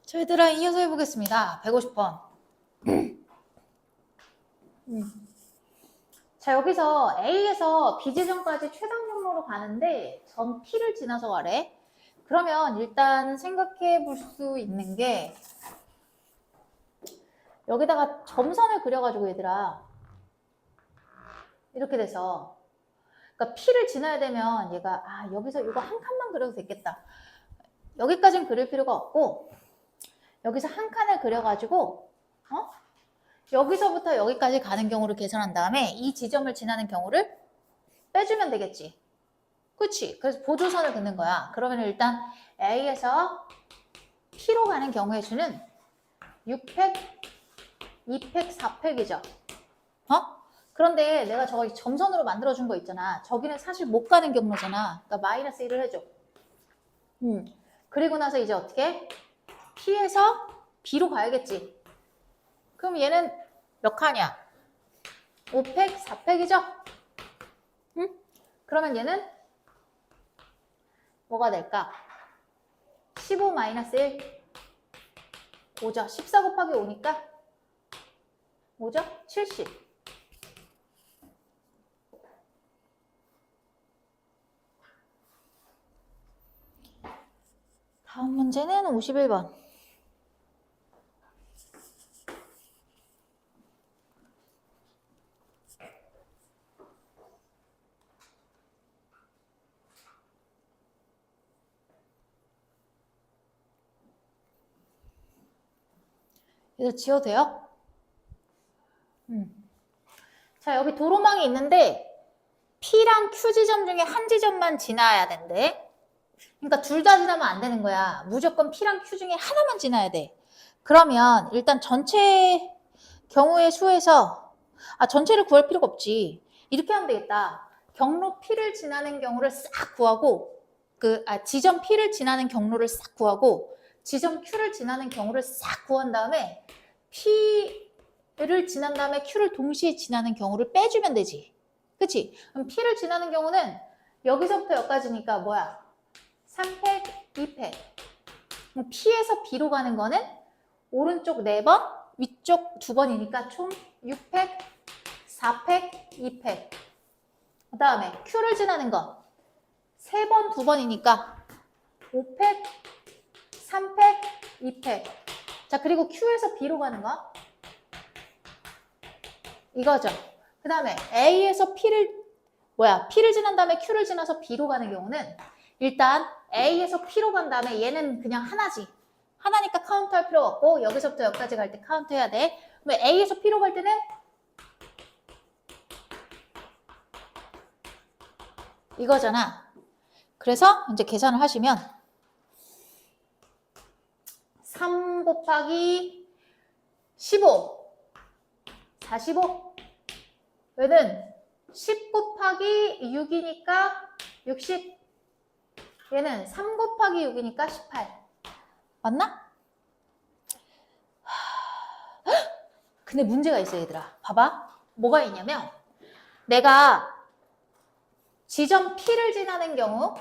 자, 얘들아, 이어서 해보겠습니다. 150번. 자, 여기서 A에서 B 지점까지 최단 경로로 가는데 점 P를 지나서 가래. 그러면 일단 생각해 볼 수 있는 게 여기다가 점선을 그려가지고 얘들아 이렇게 돼서 그러니까 P를 지나야 되면 얘가 여기서 이거 한 칸만 그려도 되겠다. 여기까지는 그릴 필요가 없고 여기서 한 칸을 그려가지고 여기서부터 여기까지 가는 경우를 계산한 다음에 이 지점을 지나는 경우를 빼주면 되겠지. 그치? 그래서 보조선을 긋는 거야. 그러면 일단 A에서 P로 가는 경우의 수는 6팩, 2팩, 4팩이죠. 그런데 내가 저거 점선으로 만들어준 거 있잖아. 저기는 사실 못 가는 경로잖아. 그러니까 마이너스 1을 해줘. 그리고 나서 이제 어떻게? P에서 B로 가야겠지. 그럼 얘는 몇 칸이야? 5팩, 4팩이죠? 그러면 얘는 뭐가 될까? 15 마이너스 1 5죠. 14 곱하기 5니까 5죠? 70. 다음 문제는 51번. 이거 지워도 돼요? 자, 여기 도로망이 있는데 P랑 Q 지점 중에 한 지점만 지나야 된대. 그러니까 둘 다 지나면 안 되는 거야. 무조건 P랑 Q 중에 하나만 지나야 돼. 그러면 일단 전체 경우의 수에서 전체를 구할 필요가 없지. 이렇게 하면 되겠다. 경로 P를 지나는 경우를 싹 구하고 지점 P를 지나는 경로를 싹 구하고 지점 Q를 지나는 경우를 싹 구한 다음에 P를 지난 다음에 Q를 동시에 지나는 경우를 빼주면 되지. 그치? 그럼 P를 지나는 경우는 여기서부터 여기까지니까 뭐야? 3팩, 2팩. P에서 B로 가는 거는 오른쪽 4번, 위쪽 2번이니까 총 6팩, 4팩, 2팩. 그 다음에 Q를 지나는 건 3번, 2번이니까 5팩, 3팩, 2팩. 자, 그리고 Q에서 B로 가는 거 이거죠. 그 다음에 A에서 P를 지난 다음에 Q를 지나서 B로 가는 경우는 일단 A에서 P로 간 다음에 얘는 그냥 하나지. 하나니까 카운트할 필요가 없고 여기서부터 여기까지 갈 때 카운트해야 돼. 그러면 A에서 P로 갈 때는 이거잖아. 그래서 이제 계산을 하시면 3 곱하기 15 45 얘는 10 곱하기 6이니까 60 얘는 3 곱하기 6이니까 18 맞나? 근데 문제가 있어 얘들아. 봐봐. 뭐가 있냐면 내가 지점 P를 지나는 경우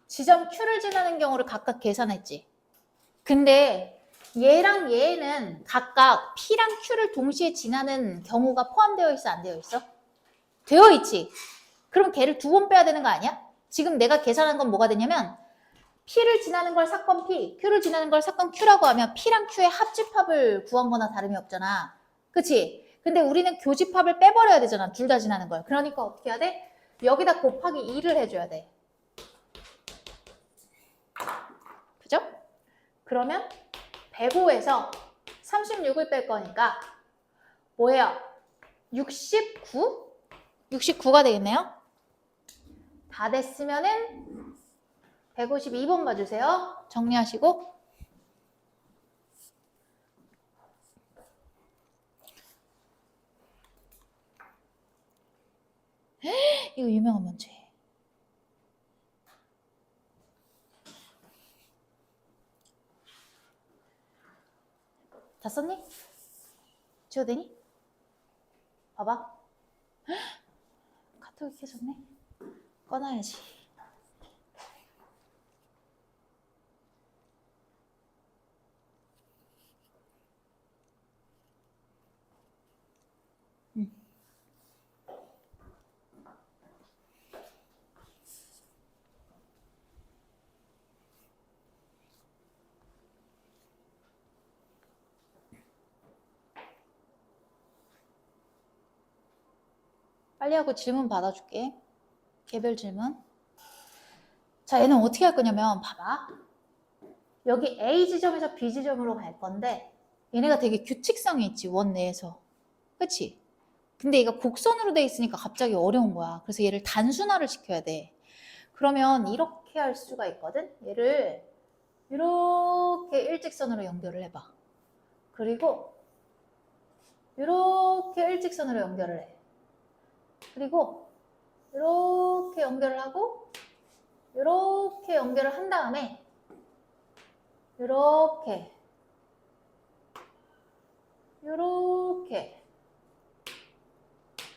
지점 Q를 지나는 경우를 각각 계산했지. 근데 얘랑 얘는 각각 P랑 Q를 동시에 지나는 경우가 포함되어 있어 안 되어 있어? 되어 있지. 그럼 걔를 2번 빼야 되는 거 아니야? 지금 내가 계산한 건 뭐가 되냐면 P를 지나는 걸 사건 P, Q를 지나는 걸 사건 Q라고 하면 P랑 Q의 합집합을 구한 거나 다름이 없잖아. 그치? 근데 우리는 교집합을 빼버려야 되잖아. 둘 다 지나는 걸. 그러니까 어떻게 해야 돼? 여기다 곱하기 2를 해줘야 돼. 그죠? 그러면 105에서 36을 뺄 거니까 뭐예요? 69? 69가 되겠네요. 다 됐으면은 152번 봐주세요. 정리하시고. 이거 유명한 문제. 다 썼니? 지워도 되니? 봐봐. 카톡이 켜졌네. 꺼놔야지. 빨리 하고 질문 받아줄게. 개별 질문. 자, 얘는 어떻게 할 거냐면 봐봐. 여기 A 지점에서 B 지점으로 갈 건데 얘네가 되게 규칙성이 있지, 원 내에서. 그치? 근데 얘가 곡선으로 돼 있으니까 갑자기 어려운 거야. 그래서 얘를 단순화를 시켜야 돼. 그러면 이렇게 할 수가 있거든? 얘를 이렇게 일직선으로 연결을 해봐. 그리고 이렇게 일직선으로 연결을 해. 그리고 이렇게 연결을 하고 이렇게 연결을 한 다음에 이렇게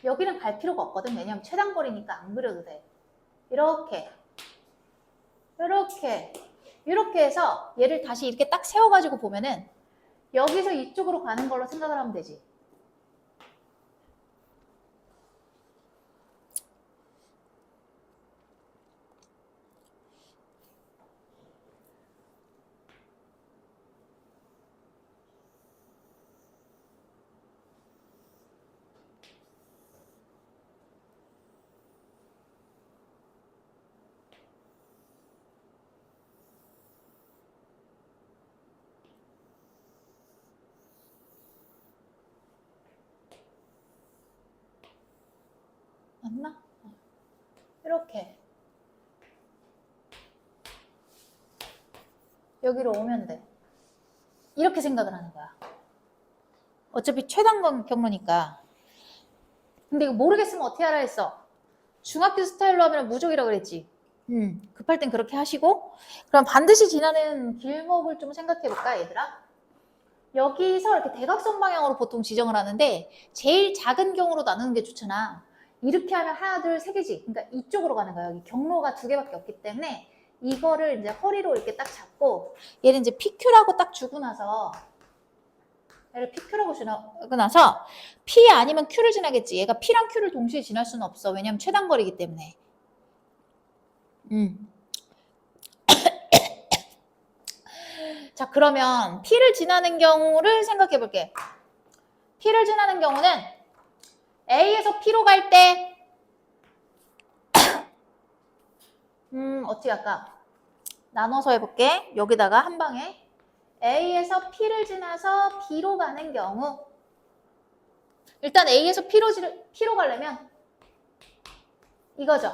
여기는 갈 필요가 없거든. 왜냐면 최단거리니까 안 그려도 돼. 이렇게 해서 얘를 다시 이렇게 딱 세워가지고 보면은 여기서 이쪽으로 가는 걸로 생각을 하면 되지. 맞나? 이렇게 여기로 오면 돼. 이렇게 생각을 하는 거야. 어차피 최단 경로니까. 근데 이거 모르겠으면 어떻게 하라 했어? 중학교 스타일로 하면 무적이라고 그랬지. 급할 땐 그렇게 하시고, 그럼 반드시 지나는 길목을 좀 생각해 볼까, 얘들아? 여기서 이렇게 대각선 방향으로 보통 지정을 하는데 제일 작은 경우로 나누는 게 좋잖아. 이렇게 하면 하나, 둘, 세 개지. 그러니까 이쪽으로 가는 거야. 여기 경로가 두 개밖에 없기 때문에 이거를 이제 허리로 이렇게 딱 잡고 얘를 이제 PQ라고 딱 주고 나서 얘를 PQ라고 주고 나서 P 아니면 Q를 지나겠지. 얘가 P랑 Q를 동시에 지날 수는 없어. 왜냐면 최단거리이기 때문에. 자, 그러면 P를 지나는 경우를 생각해 볼게. P를 지나는 경우는 A에서 P로 갈 때 어떻게 할까? 나눠서 해볼게. 여기다가 한 방에 A에서 P를 지나서 B로 가는 경우 일단 A에서 P로 가려면 이거죠.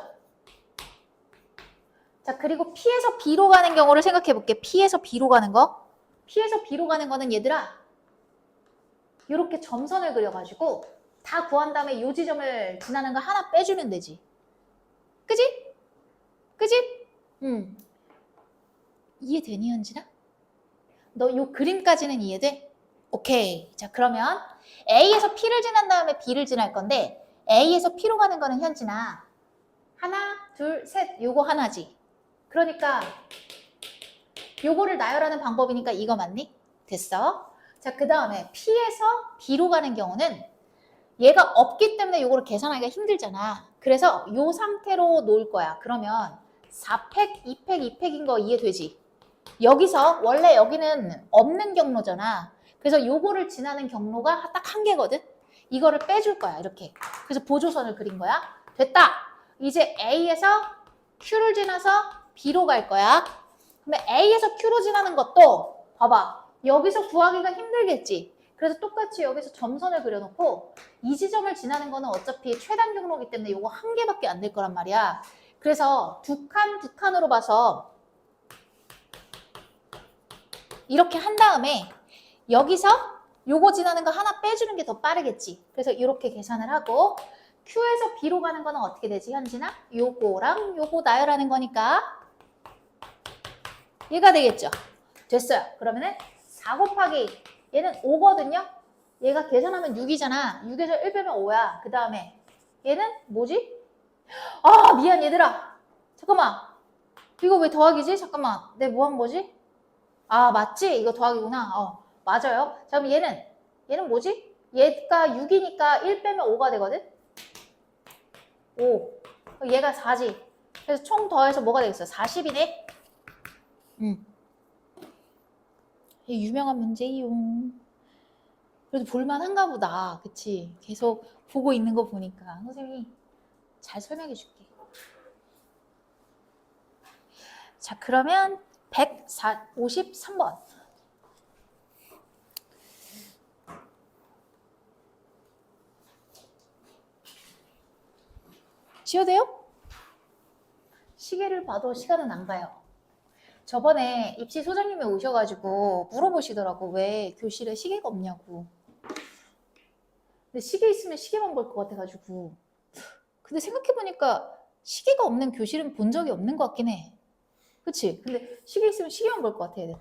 자, 그리고 P에서 B로 가는 경우를 생각해 볼게. P에서 B로 가는 거. P에서 B로 가는 거는 얘들아 이렇게 점선을 그려가지고 다 구한 다음에 이 지점을 지나는 거 하나 빼주면 되지. 그지? 그지? 이해되니, 현진아? 너 요 그림까지는 이해돼? 오케이. 자, 그러면 A에서 P를 지난 다음에 B를 지날 건데 A에서 P로 가는 거는 현진아 하나, 둘, 셋 요거 하나지. 그러니까 요거를 나열하는 방법이니까 이거 맞니? 됐어. 자, 그 다음에 P에서 B로 가는 경우는 얘가 없기 때문에 요거를 계산하기가 힘들잖아. 그래서 요 상태로 놓을 거야. 그러면 4팩, 2팩, 2팩인 거 이해되지? 여기서 원래 여기는 없는 경로잖아. 그래서 요거를 지나는 경로가 딱 한 개거든. 이거를 빼줄 거야. 이렇게. 그래서 보조선을 그린 거야. 됐다. 이제 A에서 Q를 지나서 B로 갈 거야. 근데 A에서 Q로 지나는 것도 봐봐. 여기서 구하기가 힘들겠지. 그래서 똑같이 여기서 점선을 그려놓고 이 지점을 지나는 거는 어차피 최단 경로이기 때문에 요거 한 개밖에 안 될 거란 말이야. 그래서 두 칸으로 봐서 이렇게 한 다음에 여기서 요거 지나는 거 하나 빼주는 게 더 빠르겠지. 그래서 이렇게 계산을 하고 Q에서 B로 가는 거는 어떻게 되지, 현진아? 요거랑 요거 나열하는 거니까 얘가 되겠죠. 됐어요. 그러면은 4 곱하기 얘는 5거든요. 얘가 계산하면 6이잖아. 6에서 1 빼면 5야. 그 다음에 얘는 뭐지? 아, 미안 얘들아. 잠깐만. 이거 왜 더하기지? 잠깐만. 내가 뭐 한 거지? 아, 맞지? 이거 더하기구나. 맞아요. 자, 그럼 얘는 뭐지? 얘가 6이니까 1 빼면 5가 되거든? 5. 얘가 4지. 그래서 총 더해서 뭐가 되겠어? 40이네? 이 유명한 문제이용. 그래도 볼만한가 보다. 그치? 계속 보고 있는 거 보니까. 선생님이 잘 설명해 줄게. 자, 그러면 153번. 지워도 돼요? 시계를 봐도 시간은 안 가요. 저번에 입시 소장님이 오셔가지고 물어보시더라고. 왜 교실에 시계가 없냐고. 근데 시계 있으면 시계만 볼 것 같아가지고. 근데 생각해보니까 시계가 없는 교실은 본 적이 없는 것 같긴 해. 그치? 근데 시계 있으면 시계만 볼 것 같아, 얘들.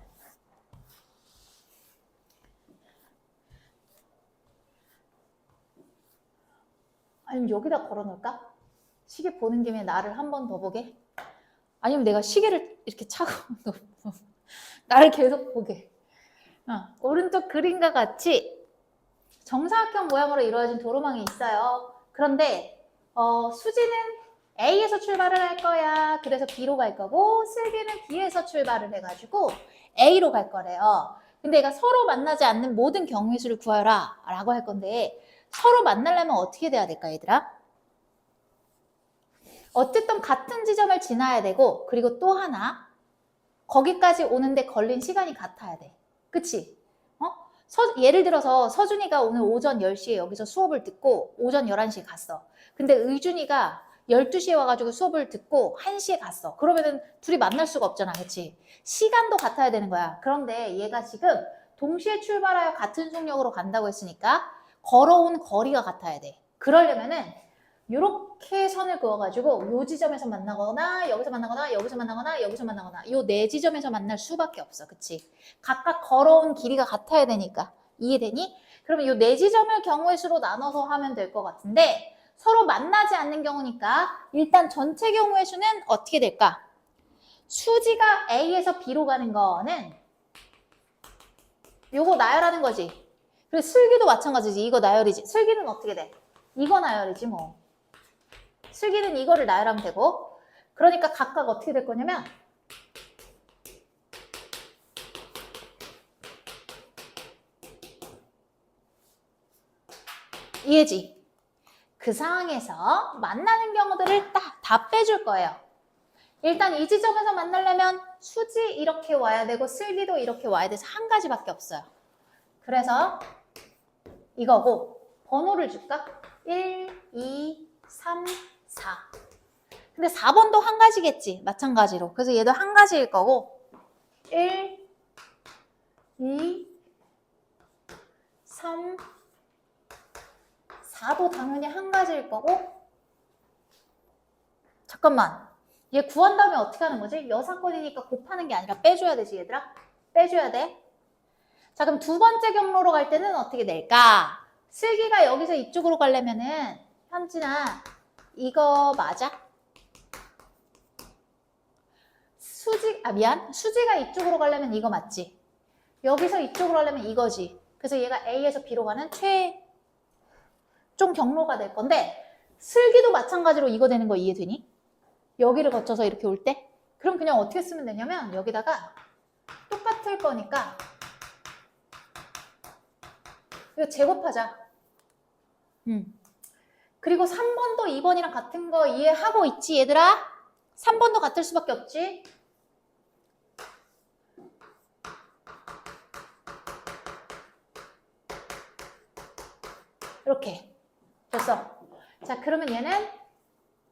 아니면 여기다 걸어놓을까? 시계 보는 김에 나를 한 번 더 보게? 아니면 내가 시계를 이렇게 차고 나를 계속 보게. 오른쪽 그림과 같이 정사각형 모양으로 이루어진 도로망이 있어요. 그런데 수지는 A에서 출발을 할 거야. 그래서 B로 갈 거고 슬기는 B에서 출발을 해가지고 A로 갈 거래요. 근데 얘가 서로 만나지 않는 모든 경우의 수를 구하라 라고 할 건데 서로 만나려면 어떻게 돼야 될까 얘들아? 어쨌든 같은 지점을 지나야 되고 그리고 또 하나 거기까지 오는데 걸린 시간이 같아야 돼. 그치? 예를 들어서 서준이가 오늘 오전 10시에 여기서 수업을 듣고 오전 11시에 갔어. 근데 의준이가 12시에 와가지고 수업을 듣고 1시에 갔어. 그러면은 둘이 만날 수가 없잖아. 그치? 시간도 같아야 되는 거야. 그런데 얘가 지금 동시에 출발하여 같은 속력으로 간다고 했으니까 걸어온 거리가 같아야 돼. 그러려면은 이렇게 선을 그어가지고 요 지점에서 만나거나 여기서 만나거나 여기서 만나거나 여기서 만나거나 요 네 지점에서 만날 수밖에 없어. 그치? 각각 걸어온 길이가 같아야 되니까. 이해되니? 그러면 요 네 지점을 경우의 수로 나눠서 하면 될 것 같은데 서로 만나지 않는 경우니까 일단 전체 경우의 수는 어떻게 될까? 수지가 A에서 B로 가는 거는 요거 나열하는 거지. 그리고 슬기도 마찬가지지. 이거 나열이지. 슬기는 어떻게 돼? 이거 나열이지 뭐. 슬기는 이거를 나열하면 되고 그러니까 각각 어떻게 될 거냐면 이해지? 그 상황에서 만나는 경우들을 딱 다 빼줄 거예요. 일단 이 지점에서 만나려면 수지 이렇게 와야 되고 슬기도 이렇게 와야 돼서 한 가지밖에 없어요. 그래서 이거고 번호를 줄까? 1, 2, 3, 4 근데 4번도 한 가지겠지. 마찬가지로. 그래서 얘도 한 가지일 거고 1, 2, 3, 4도 당연히 한 가지일 거고 잠깐만. 얘 구한 다음에 어떻게 하는 거지? 여사건이니까 곱하는 게 아니라 빼줘야 되지 얘들아. 빼줘야 돼. 자 그럼 두 번째 경로로 갈 때는 어떻게 될까? 슬기가 여기서 이쪽으로 가려면은 현진아 이거 맞아? 수지가 이쪽으로 가려면 이거 맞지? 여기서 이쪽으로 가려면 이거지. 그래서 얘가 A에서 B로 가는 최종 경로가 될 건데 슬기도 마찬가지로 이거 되는 거 이해되니? 여기를 거쳐서 이렇게 올 때? 그럼 그냥 어떻게 쓰면 되냐면 여기다가 똑같을 거니까 이거 제곱하자. 그리고 3번도 2번이랑 같은 거 이해하고 있지 얘들아? 3번도 같을 수밖에 없지? 이렇게 됐어. 자 그러면 얘는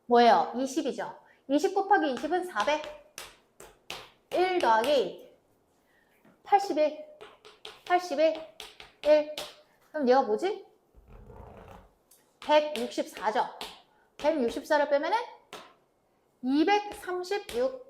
뭐예요? 20이죠. 20 곱하기 20은 400. 1 더하기 81. 81. 1. 그럼 얘가 뭐지? 164죠. 164를 빼면은 236.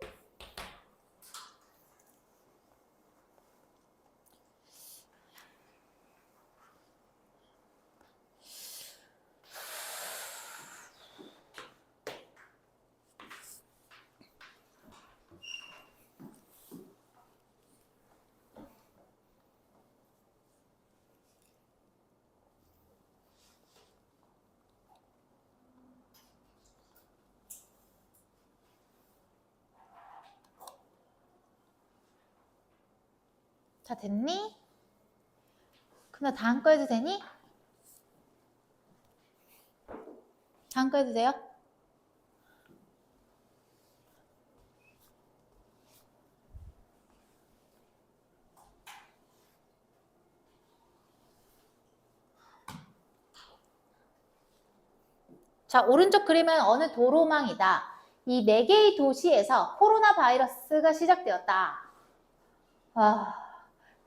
자, 됐니? 그럼 다음 거 해도 되니? 다음 거 해도 돼요? 자, 오른쪽 그림은 어느 도로망이다. 이 4개의 도시에서 코로나 바이러스가 시작되었다.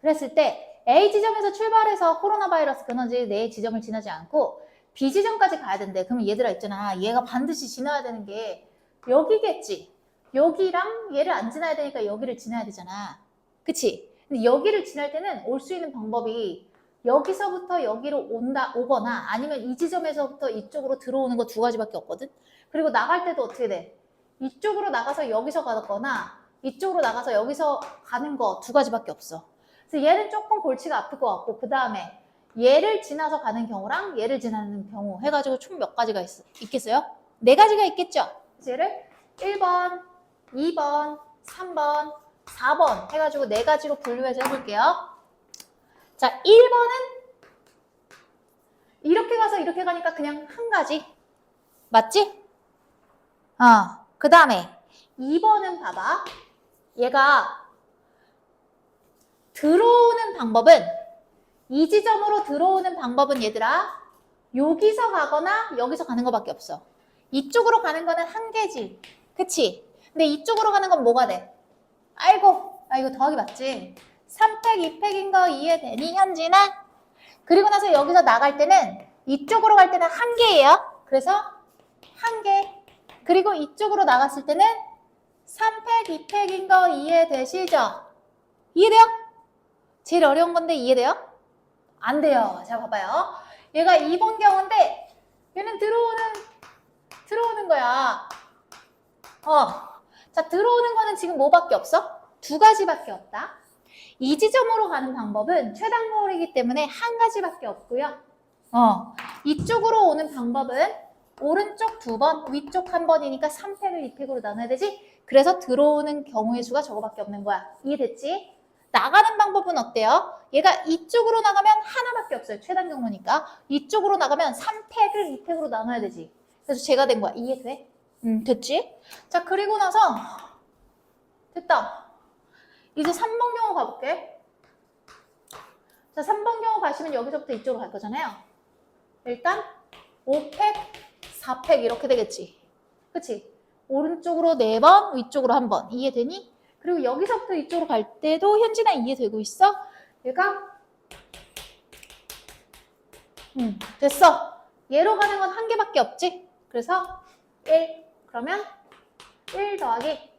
그랬을 때 A 지점에서 출발해서 코로나 바이러스 근원지 내 지점을 지나지 않고 B 지점까지 가야 된대. 그러면 얘들아 있잖아. 얘가 반드시 지나야 되는 게 여기겠지. 여기랑 얘를 안 지나야 되니까 여기를 지나야 되잖아. 그치? 근데 여기를 지날 때는 올 수 있는 방법이 여기서부터 여기로 오거나 아니면 이 지점에서부터 이쪽으로 들어오는 거 2가지밖에 없거든? 그리고 나갈 때도 어떻게 돼? 이쪽으로 나가서 여기서 가거나 이쪽으로 나가서 여기서 가는 거 2가지밖에 없어. 그래서 얘는 조금 골치가 아플 것 같고 그 다음에 얘를 지나서 가는 경우랑 얘를 지나는 경우 해가지고 총 몇 가지가 있겠어요? 4가지가 있겠죠? 그래서 얘를 1번, 2번, 3번, 4번 해가지고 4가지로 분류해서 해볼게요. 자, 1번은 이렇게 가서 이렇게 가니까 그냥 한 가지. 맞지? 그 다음에 2번은 봐봐. 얘가 들어오는 방법은 이 지점으로 들어오는 방법은 얘들아 여기서 가거나 여기서 가는 거밖에 없어. 이쪽으로 가는 거는 한 개지. 그치? 근데 이쪽으로 가는 건 뭐가 돼? 아이고, 이거 더하기 맞지? 3팩, 2팩인 거 이해되니, 현진아? 그리고 나서 여기서 나갈 때는 이쪽으로 갈 때는 한 개예요. 그래서 한 개. 그리고 이쪽으로 나갔을 때는 3팩, 2팩인 거 이해되시죠? 이해돼요? 제일 어려운 건데 이해돼요? 안 돼요. 자, 봐봐요. 얘가 2번 경우인데 얘는 들어오는 거야. 자, 들어오는 거는 지금 뭐밖에 없어? 2가지밖에 없다. 이 지점으로 가는 방법은 최단거리이기 때문에 한 가지밖에 없고요. 이쪽으로 오는 방법은 오른쪽 2번, 위쪽 1번이니까 3팩을 2팩으로 나눠야 되지? 그래서 들어오는 경우의 수가 저거밖에 없는 거야. 이해됐지? 나가는 방법은 어때요? 얘가 이쪽으로 나가면 하나밖에 없어요. 최단 경로니까. 이쪽으로 나가면 3팩을 2팩으로 나눠야 되지. 그래서 제가 된 거야. 이해돼? 됐지? 자, 그리고 나서 됐다. 이제 3번 경우 가볼게. 자, 3번 경우 가시면 여기서부터 이쪽으로 갈 거잖아요. 일단 5팩, 4팩 이렇게 되겠지. 그치? 오른쪽으로 4번, 위쪽으로 1번. 이해되니? 그리고 여기서부터 이쪽으로 갈 때도 현진아 이해되고 있어? 얘가 됐어. 얘로 가는 건 한 개밖에 없지? 그래서 1 그러면 1 더하기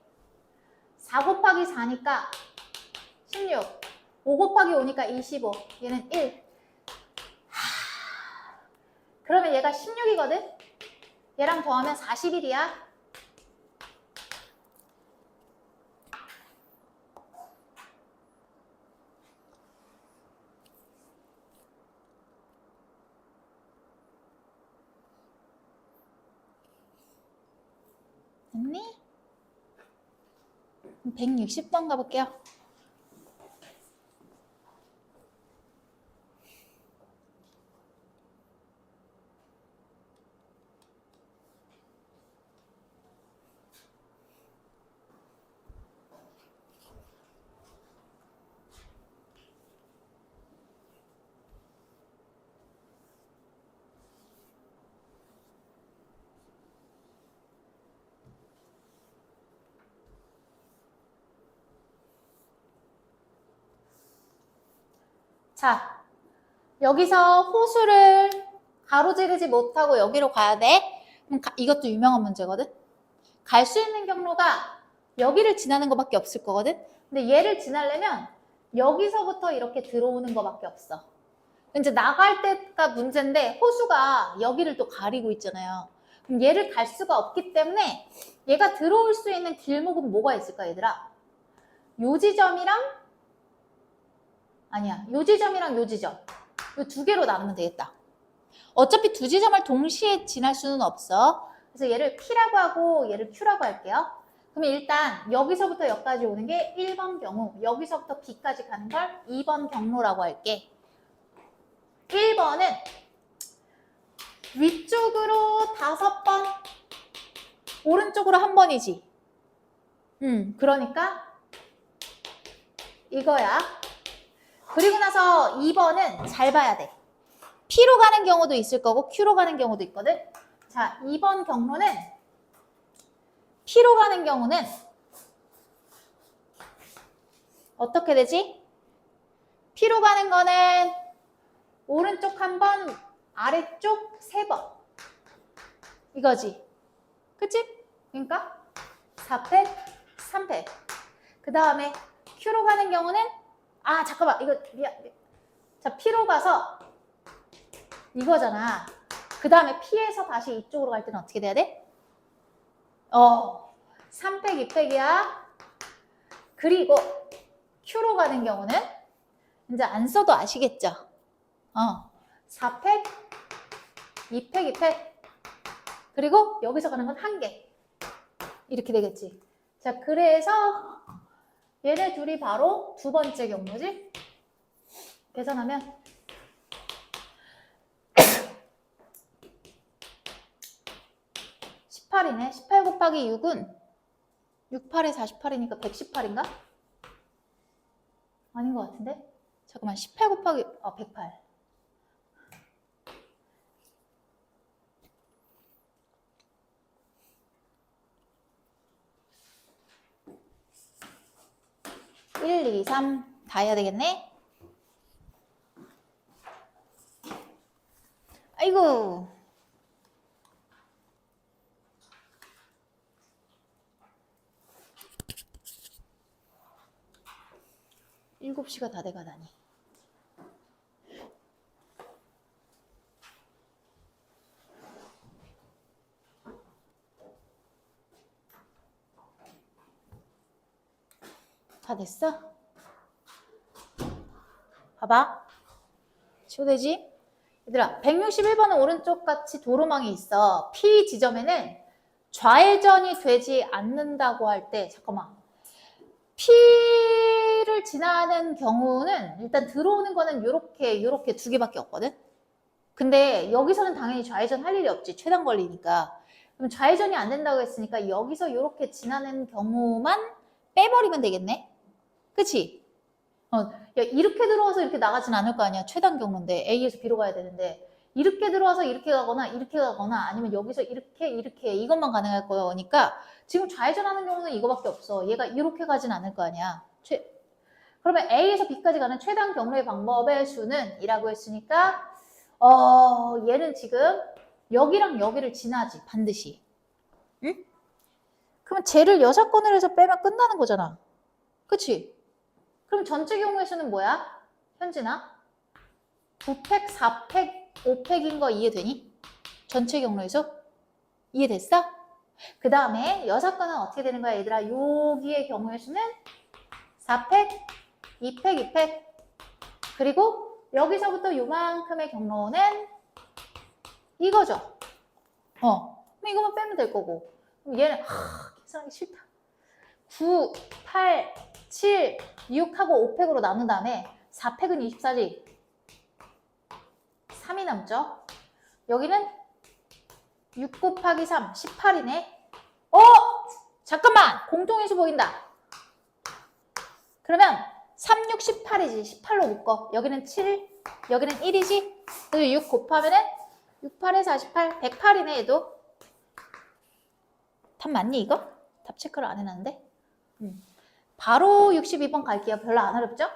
4 곱하기 4니까 16 5 곱하기 5니까 25 얘는 1 그러면 얘가 16이거든? 얘랑 더하면 41이야. 됐니? 160번 가볼게요. 자, 여기서 호수를 가로지르지 못하고 여기로 가야 돼. 그럼 이것도 유명한 문제거든. 갈 수 있는 경로가 여기를 지나는 것밖에 없을 거거든. 근데 얘를 지나려면 여기서부터 이렇게 들어오는 것밖에 없어. 이제 나갈 때가 문제인데 호수가 여기를 또 가리고 있잖아요. 그럼 얘를 갈 수가 없기 때문에 얘가 들어올 수 있는 길목은 뭐가 있을까, 얘들아? 요 지점이랑 아니야. 요 지점이랑 요 지점. 요 2개로 나누면 되겠다. 어차피 2지점을 동시에 지날 수는 없어. 그래서 얘를 P라고 하고 얘를 Q라고 할게요. 그러면 일단 여기서부터 여기까지 오는 게 1번 경우, 여기서부터 B까지 가는 걸 2번 경로라고 할게. 1번은 위쪽으로 5번, 오른쪽으로 1번이지. 그러니까 이거야. 그리고 나서 2번은 잘 봐야 돼. P로 가는 경우도 있을 거고 Q로 가는 경우도 있거든. 자, 2번 경로는 P로 가는 경우는 어떻게 되지? P로 가는 거는 오른쪽 한 번, 아래쪽 3번. 이거지. 그치? 그러니까 4팩, 3팩. 그 다음에 Q로 가는 경우는 잠깐만. 이거 미안. 자, P로 가서 이거잖아. 그 다음에 P에서 다시 이쪽으로 갈 때는 어떻게 돼야 돼? 3팩, 2팩이야. 그리고 Q로 가는 경우는 이제 안 써도 아시겠죠? 4팩, 2팩, 2팩. 그리고 여기서 가는 건 1개. 이렇게 되겠지. 자, 그래서 얘네 둘이 바로 두 번째 경로지? 계산하면 18이네. 18 곱하기 6은 68에 48이니까 118인가? 아닌 것 같은데? 잠깐만, 18 곱하기 108. (1, 2, 3) 다 해야 되겠네? 아이고. 일곱 시가 다 돼가다니. 다 됐어? 봐봐. 치워되지? 얘들아, 161번은 오른쪽 같이 도로망이 있어. P 지점에는 좌회전이 되지 않는다고 할 때, 잠깐만. P를 지나는 경우는 일단 들어오는 거는 요렇게 두 개밖에 없거든? 근데 여기서는 당연히 좌회전 할 일이 없지. 최단 걸리니까. 그럼 좌회전이 안 된다고 했으니까 여기서 요렇게 지나는 경우만 빼버리면 되겠네? 그치? 야, 이렇게 들어와서 이렇게 나가진 않을 거 아니야. 최단 경로인데 A에서 B로 가야 되는데 이렇게 들어와서 이렇게 가거나 아니면 여기서 이렇게 이것만 가능할 거니까 지금 좌회전하는 경우는 이거밖에 없어. 얘가 이렇게 가진 않을 거 아니야. 그러면 A에서 B까지 가는 최단 경로의 방법의 수는 이라고 했으니까 얘는 지금 여기랑 여기를 지나지 반드시. 응? 그러면 쟤를 여사건을 해서 빼면 끝나는 거잖아. 그치? 그럼 전체 경우의 수는 뭐야? 현진아? 9팩, 4팩, 5팩인 거 이해되니? 전체 경로의 수? 이해됐어? 그 다음에 여사건은 어떻게 되는 거야 얘들아? 여기의 경우의 수는 4팩, 2팩, 2팩. 그리고 여기서부터 요만큼의 경로는 이거죠. 그럼 이거만 빼면 될 거고. 그럼 얘는 계산하기 싫다. 9, 8, 7, 6하고 5팩으로 나눈 다음에 4팩은 24지. 3이 남죠. 여기는 6 곱하기 3, 18이네. 잠깐만! 공통인수 보인다. 그러면 3, 6, 18이지. 18로 묶어. 여기는 7, 여기는 1이지. 그래서 6 곱하면은 6, 8에 48, 108이네 얘도. 답 맞니 이거? 답 체크를 안 해놨는데. 바로 62번 갈게요. 별로 안 어렵죠?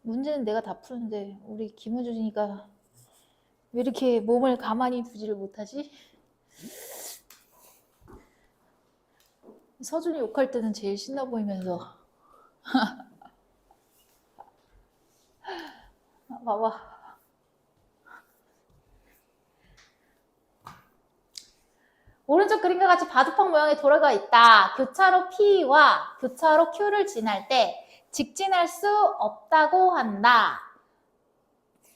문제는 내가 다 푸는데 우리 김우준이가 왜 이렇게 몸을 가만히 두지를 못하지? 서준이 욕할 때는 제일 신나 보이면서 봐봐. 오른쪽 그림과 같이 바둑판 모양의 도로가 있다. 교차로 P와 교차로 Q를 지날 때 직진할 수 없다고 한다.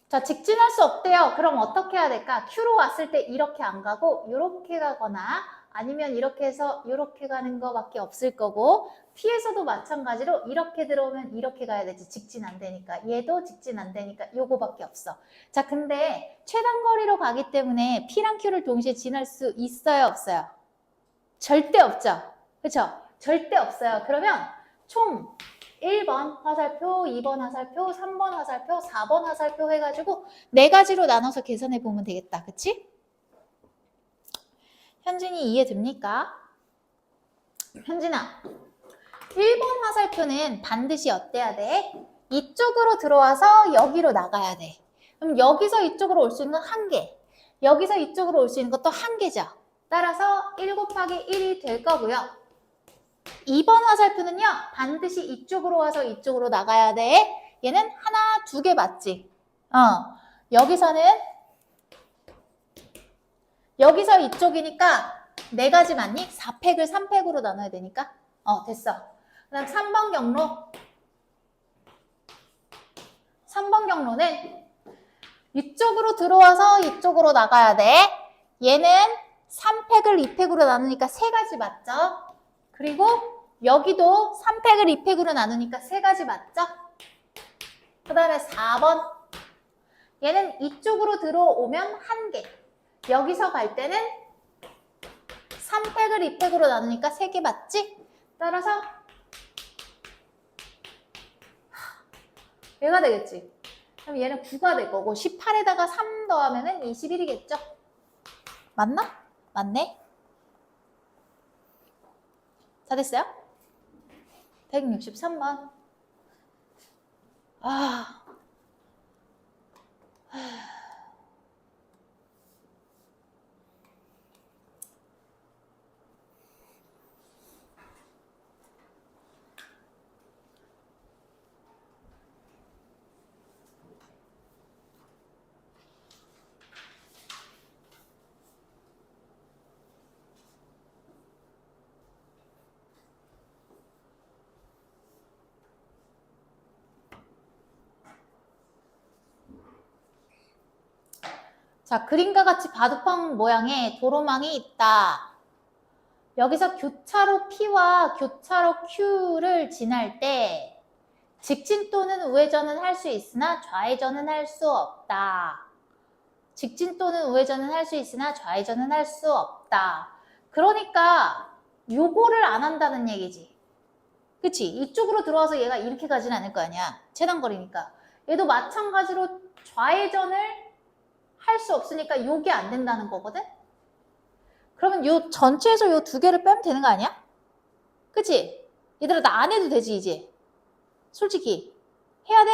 자, 직진할 수 없대요. 그럼 어떻게 해야 될까? Q로 왔을 때 이렇게 안 가고 이렇게 가거나 아니면 이렇게 해서 이렇게 가는 거밖에 없을 거고 P에서도 마찬가지로 이렇게 들어오면 이렇게 가야 되지. 직진 안 되니까. 얘도 직진 안 되니까 요거밖에 없어. 자, 근데 최단 거리로 가기 때문에 P랑 Q를 동시에 지날 수 있어요? 없어요? 절대 없죠. 그쵸? 절대 없어요. 그러면 총 1번 화살표, 2번 화살표, 3번 화살표, 4번 화살표 해가지고 4가지로 나눠서 계산해 보면 되겠다. 그치? 현진이 이해됩니까? 현진아, 1번 화살표는 반드시 어때야 돼? 이쪽으로 들어와서 여기로 나가야 돼. 그럼 여기서 이쪽으로 올 수 있는 건 1개, 여기서 이쪽으로 올 수 있는 것도 1개죠. 따라서 1 곱하기 1이 될 거고요. 2번 화살표는요, 반드시 이쪽으로 와서 이쪽으로 나가야 돼. 얘는 하나, 2개 맞지? 여기서는 여기서 이쪽이니까 4가지 맞니? 4팩을 3팩으로 나눠야 되니까 됐어. 그 다음 3번 경로. 3번 경로는 이쪽으로 들어와서 이쪽으로 나가야 돼. 얘는 3팩을 2팩으로 나누니까 3가지 맞죠? 그리고 여기도 3팩을 2팩으로 나누니까 3가지 맞죠? 그 다음에 4번. 얘는 이쪽으로 들어오면 1개. 여기서 갈 때는 3팩을 2팩으로 나누니까 3개 맞지? 따라서 얘가 되겠지. 그럼 얘는 9가 될 거고 18에다가 3 더하면 21이겠죠? 맞나? 맞네? 다 됐어요? 163번. 자, 그림과 같이 바둑판 모양의 도로망이 있다. 여기서 교차로 P와 교차로 Q를 지날 때 직진 또는 우회전은 할 수 있으나 좌회전은 할 수 없다. 직진 또는 우회전은 할 수 있으나 좌회전은 할 수 없다. 그러니까 요거를 안 한다는 얘기지. 그치? 이쪽으로 들어와서 얘가 이렇게 가진 않을 거 아니야. 최단거리니까. 얘도 마찬가지로 좌회전을 할 수 없으니까 요게 안 된다는 거거든? 그러면 요 전체에서 요 2개를 빼면 되는 거 아니야? 그치? 얘들아 나 안 해도 되지 이제? 솔직히 해야 돼?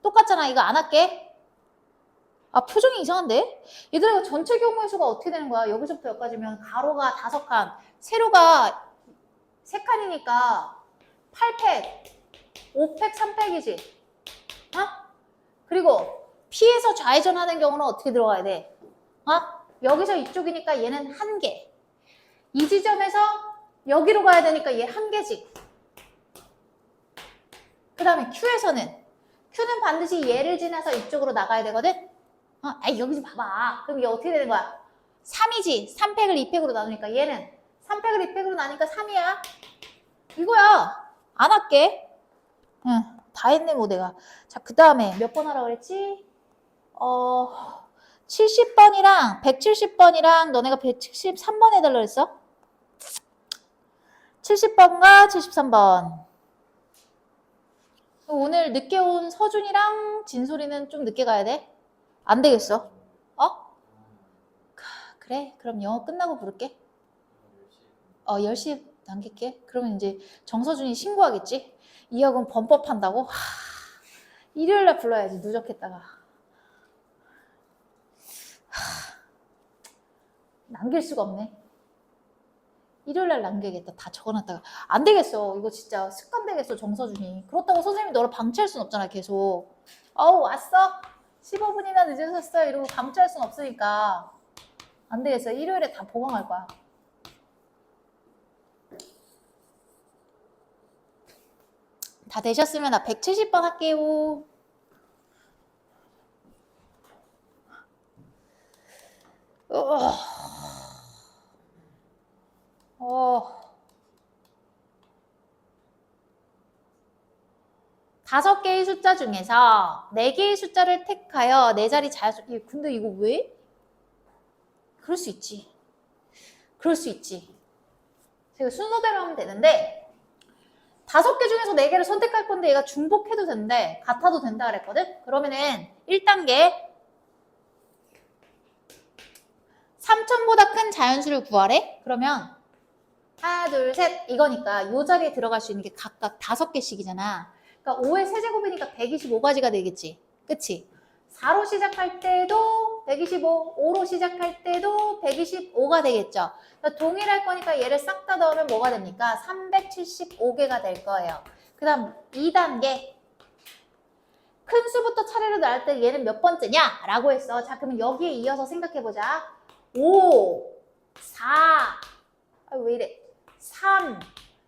똑같잖아. 이거 안 할게. 아 표정이 이상한데? 얘들아 이거 전체 경우의 수가 어떻게 되는 거야? 여기서부터 여기까지면 가로가 5칸, 세로가 3칸이니까 8팩, 5팩, 3팩이지. 그리고 P에서 좌회전하는 경우는 어떻게 들어가야 돼? 여기서 이쪽이니까 얘는 1개. 이 지점에서 여기로 가야 되니까 얘 1개지. 그 다음에 Q는 반드시 얘를 지나서 이쪽으로 나가야 되거든? 여기 좀 봐봐. 그럼 이게 어떻게 되는 거야? 3이지. 3팩을 2팩으로 나누니까 얘는 3팩을 2팩으로 나누니까 3이야. 이거야. 안 할게. 응, 다 했네 뭐 내가. 자, 그 다음에 몇 번 하라고 그랬지? 70번이랑 170번이랑 너네가 173번 해달라고 했어? 70번과 73번. 오늘 늦게 온 서준이랑 진솔이는 좀 늦게 가야 돼? 안 되겠어. 그래? 그럼 영어 끝나고 부를게. 10시에 남길게. 그러면 이제 정서준이 신고하겠지? 이 학원 범법한다고? 일요일날 불러야지, 누적했다가. 남길 수가 없네. 일요일날 남겨야겠다. 다 적어놨다가. 안 되겠어. 이거 진짜 습관 되겠어, 정서준이. 그렇다고 선생님이 너를 방치할 순 없잖아, 계속. 왔어? 15분이나 늦으셨어. 이러고 방치할 순 없으니까. 안 되겠어. 일요일에 다 보강할 거야. 다 되셨으면 나 170번 할게요. 다섯 개의 숫자 중에서 4개의 숫자를 택하여 4자리 자연수. 근데 이거 왜? 그럴 수 있지. 그럴 수 있지. 제가 순서대로 하면 되는데 5개 중에서 4개를 선택할 건데 얘가 중복해도 된대. 같아도 된다 그랬거든? 그러면은 1단계 3,000보다 큰 자연수를 구하래? 그러면 하나, 둘, 셋 이거니까 요 자리에 들어갈 수 있는 게 각각 5개씩이잖아. 그러니까 5의 세제곱이니까 125가지가 되겠지. 그치? 4로 시작할 때도 125, 5로 시작할 때도 125가 되겠죠. 그러니까 동일할 거니까 얘를 싹 다 넣으면 뭐가 됩니까? 375개가 될 거예요. 그 다음 2단계 큰 수부터 차례로 나올 때 얘는 몇 번째냐? 라고 했어. 자, 그러면 여기에 이어서 생각해보자. 5, 4, 왜 이래? 3,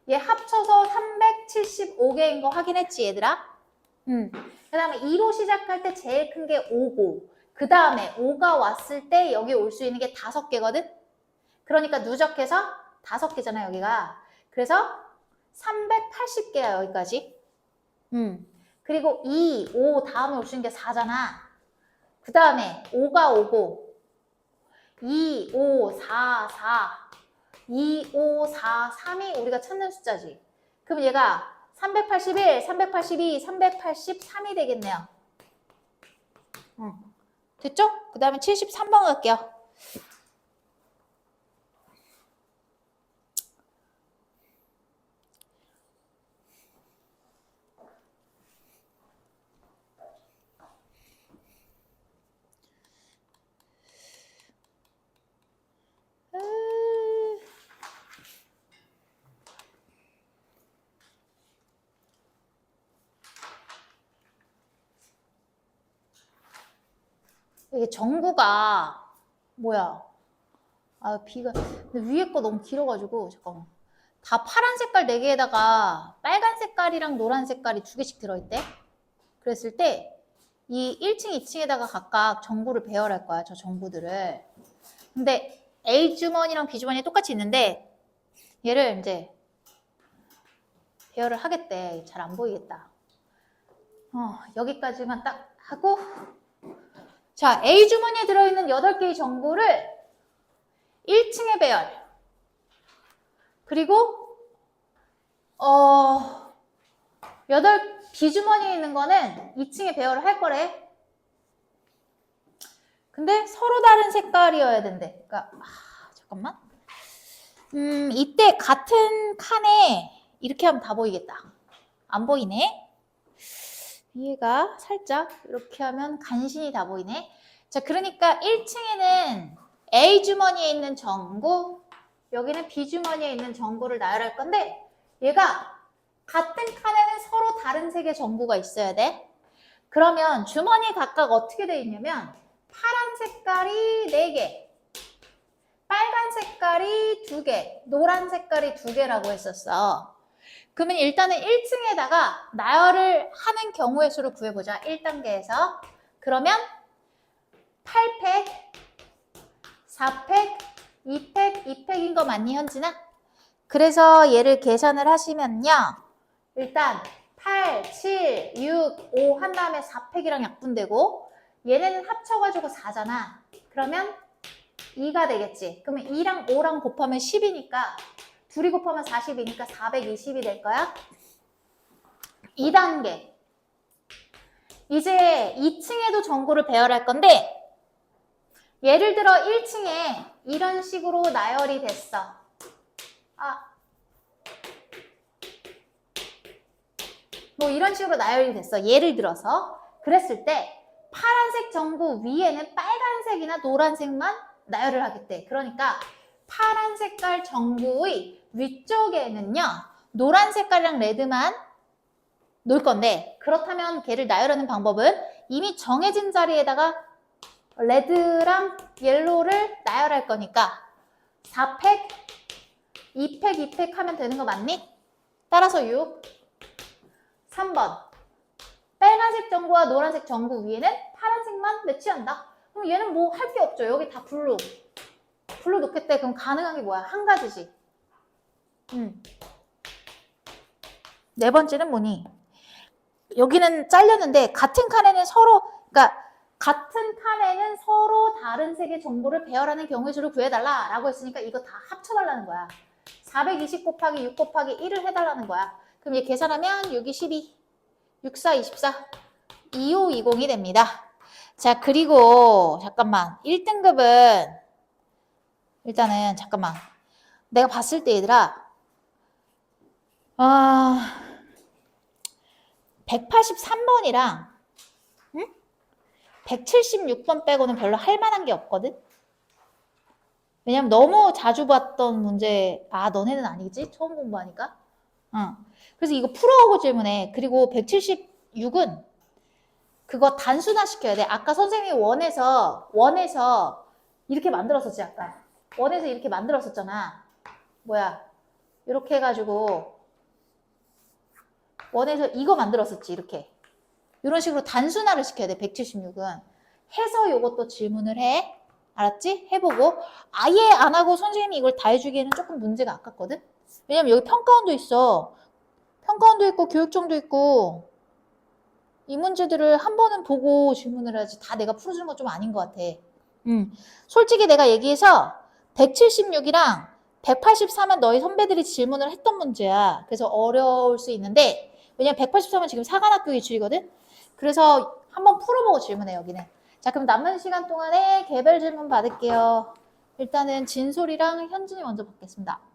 얘 합쳐서 375개인 거 확인했지, 얘들아? 그 다음에 2로 시작할 때 제일 큰 게 5고, 그 다음에 5가 왔을 때 여기 올 수 있는 게 5개거든? 그러니까 누적해서 5개잖아, 여기가. 그래서 380개야, 여기까지. 그리고 2, 5 다음에 올 수 있는 게 4잖아. 그 다음에 5가 오고, 2, 5, 4, 4. 2, 5, 4, 3이 우리가 찾는 숫자지. 그럼 얘가 381, 382, 383이 되겠네요. 됐죠? 그 다음에 73번 갈게요. 이게 전구가 뭐야? 아, 비가 근데 위에 거 너무 길어가지고 잠깐만. 다 파란 색깔 4개에다가 빨간 색깔이랑 노란 색깔이 2개씩 들어있대. 그랬을 때 이 1층, 2층에다가 각각 전구를 배열할 거야, 저 전구들을. 근데 A 주머니랑 B 주머니 똑같이 있는데 얘를 이제 배열을 하겠대. 잘 안 보이겠다. 여기까지만 딱 하고, 자, A 주머니에 들어있는 8개의 전구를 1층에 배열, 그리고 B 주머니에 있는 거는 2층에 배열을 할 거래. 근데 서로 다른 색깔이어야 된대. 그러니까 잠깐만. 이때 같은 칸에 이렇게 하면 다 보이겠다. 안 보이네. 위에가 살짝 이렇게 하면 간신히 다 보이네. 자, 그러니까 1층에는 A 주머니에 있는 전구, 여기는 B 주머니에 있는 전구를 나열할 건데 얘가 같은 칸에는 서로 다른 색의 전구가 있어야 돼. 그러면 주머니 각각 어떻게 되어 있냐면 파란 색깔이 4개, 빨간 색깔이 2개, 노란 색깔이 2개라고 했었어. 그러면 일단은 1층에다가 나열을 하는 경우의 수를 구해보자. 1단계에서. 그러면 8팩, 4팩, 2팩, 2팩인 거 맞니, 현진아? 그래서 얘를 계산을 하시면요. 일단 8, 7, 6, 5 한 다음에 4팩이랑 약분되고 얘네는 합쳐가지고 4잖아. 그러면 2가 되겠지. 그러면 2랑 5랑 곱하면 10이니까 둘이 곱하면 40이니까 420이 될 거야. 2단계. 이제 2층에도 전구를 배열할 건데 예를 들어 1층에 이런 식으로 나열이 됐어. 뭐 이런 식으로 나열이 됐어. 예를 들어서 그랬을 때 파란색 전구 위에는 빨간색이나 노란색만 나열을 하겠대. 그러니까 파란 색깔 전구의 위쪽에는요. 노란 색깔이랑 레드만 놓을 건데 그렇다면 걔를 나열하는 방법은 이미 정해진 자리에다가 레드랑 옐로우를 나열할 거니까 4팩, 2팩, 2팩 하면 되는 거 맞니? 따라서 6, 3번 빨간색 전구와 노란색 전구 위에는 파란색만 매치한다. 그럼 얘는 뭐 할 게 없죠. 여기 다 블루 놓겠대. 그럼 가능한 게 뭐야? 한 가지지. 네 번째는 뭐니? 여기는 잘렸는데 같은 칸에는 서로 그러니까 같은 칸에는 서로 다른 색의 정보를 배열하는 경우의 수를 구해달라라고 했으니까 이거 다 합쳐달라는 거야. 420 곱하기 6 곱하기 1을 해달라는 거야. 그럼 얘 계산하면 6, 2, 12, 6, 4, 24, 25, 20이 됩니다. 자, 그리고 잠깐만. 1등급은 일단은 잠깐만. 내가 봤을 때 얘들아 183번이랑 176번 빼고는 별로 할 만한 게 없거든? 왜냐면 너무 자주 봤던 문제, 너네는 아니겠지? 처음 공부하니까. 그래서 이거 풀어오고 질문해. 그리고 176은 그거 단순화 시켜야 돼. 아까 선생님이 원에서 이렇게 만들었었지, 아까. 원에서 이렇게 만들었었잖아. 뭐야. 이렇게 해가지고 원에서 이거 만들었었지, 이렇게. 이런 식으로 단순화를 시켜야 돼, 176은. 해서 요것도 질문을 해. 알았지? 해보고. 아예 안 하고 선생님이 이걸 다 해주기에는 조금 문제가 아깝거든? 왜냐면 여기 평가원도 있어. 평가원도 있고 교육정도 있고 이 문제들을 한 번은 보고 질문을 해야지 다 내가 풀어주는 건 좀 아닌 것 같아. 솔직히 내가 얘기해서 176이랑 183은 너희 선배들이 질문을 했던 문제야. 그래서 어려울 수 있는데 왜냐면 183은 지금 사관학교 기출이거든? 그래서 한번 풀어보고 질문해 여기는. 자, 그럼 남은 시간 동안에 개별 질문 받을게요. 일단은 진솔이랑 현준이 먼저 받겠습니다.